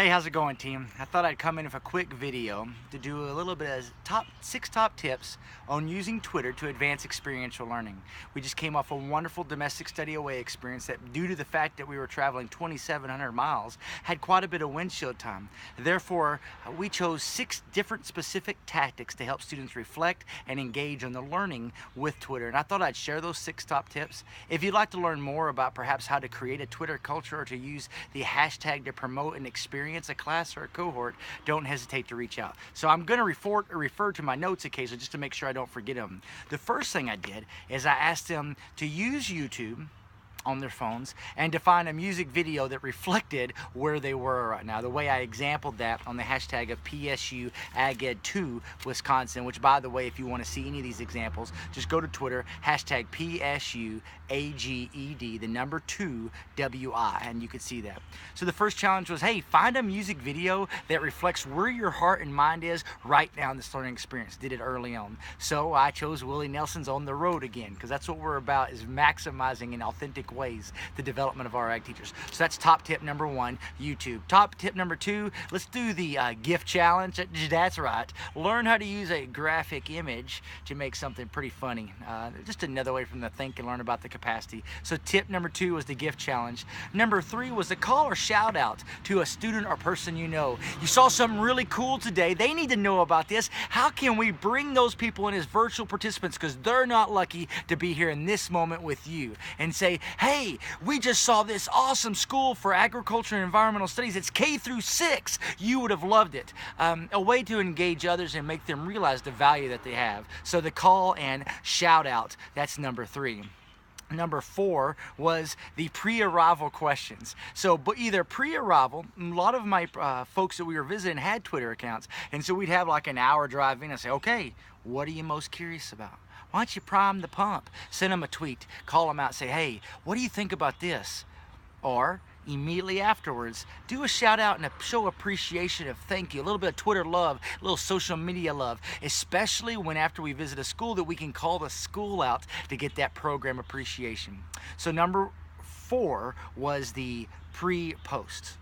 Hey, how's it going, team? I thought I'd come in with a quick video to do a little bit of six top tips on using Twitter to advance experiential learning. We just came off a wonderful domestic study away experience that, due to the fact that we were traveling 2,700 miles, had quite a bit of windshield time. Therefore, we chose 6 different specific tactics to help students reflect and engage on the learning with Twitter. And I thought I'd share those 6 top tips. If you'd like to learn more about perhaps how to create a Twitter culture or to use the hashtag to promote an experience, a class, or a cohort, don't hesitate to reach out. So I'm going to refer to my notes occasionally just to make sure I don't forget them. The first thing I did is I asked them to use YouTube on their phones and to find a music video that reflected where they were right now. The way I exampled that on the hashtag of PSU AgEd2 Wisconsin, which, by the way, if you want to see any of these examples, just go to Twitter, hashtag PSU AGED, the number 2 WI, and you could see that. So the first challenge was, hey, find a music video that reflects where your heart and mind is right now in this learning experience. Did it early on. So I chose Willie Nelson's On the Road again, because that's what we're about, is maximizing in authentic ways the development of our ag teachers. So that's top tip number 1, YouTube. Top tip number 2, let's do the GIF challenge. That's right. Learn how to use a graphic image to make something pretty funny. Just another way from the think and learn about the capacity. So tip number 2 was the GIF challenge. Number 3 was the call or shout out to a student or person you know. You saw something really cool today. They need to know about this. How can we bring those people in as virtual participants, because they're not lucky to be here in this moment with you, and say, hey, we just saw this awesome school for agriculture and environmental studies. It's K through 6. You would have loved it. A way to engage others and make them realize the value that they have. So the call and shout out, that's number 3. Number 4 was the pre-arrival questions. So either pre-arrival, a lot of my folks that we were visiting had Twitter accounts, and so we'd have like an hour drive in and say, okay, what are you most curious about? Why don't you prime the pump? Send them a tweet, call them out, say, hey, what do you think about this? Or immediately afterwards, do a shout out and a show appreciation of thank you, a little bit of Twitter love, a little social media love, especially when after we visit a school that we can call the school out to get that program appreciation. So number 4 was the pre-post.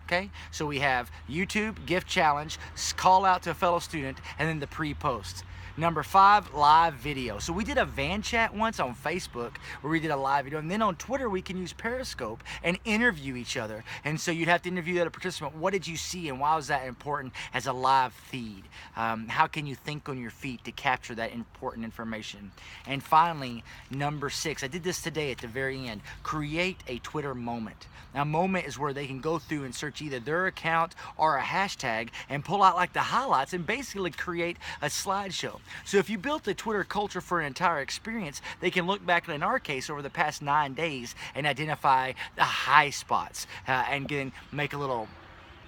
Okay, so we have YouTube, GIF challenge, call out to a fellow student, and then the pre-post. Number 5, live video. So we did a van chat once on Facebook where we did a live video, and then on Twitter we can use Periscope and interview each other. And so you'd have to interview that participant. What did you see and why was that important as a live feed? How can you think on your feet to capture that important information? And finally, number 6, I did this today at the very end, create a Twitter moment. Now, a moment is where they can go through and search either their account or a hashtag and pull out like the highlights and basically create a slideshow. So if you built a Twitter culture for an entire experience, they can look back, in our case, over the past 9 days and identify the high spots and then make a little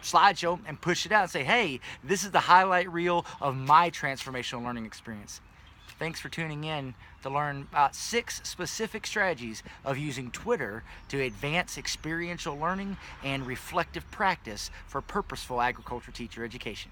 slideshow and push it out and say, hey, this is the highlight reel of my transformational learning experience. Thanks for tuning in to learn about 6 specific strategies of using Twitter to advance experiential learning and reflective practice for purposeful agriculture teacher education.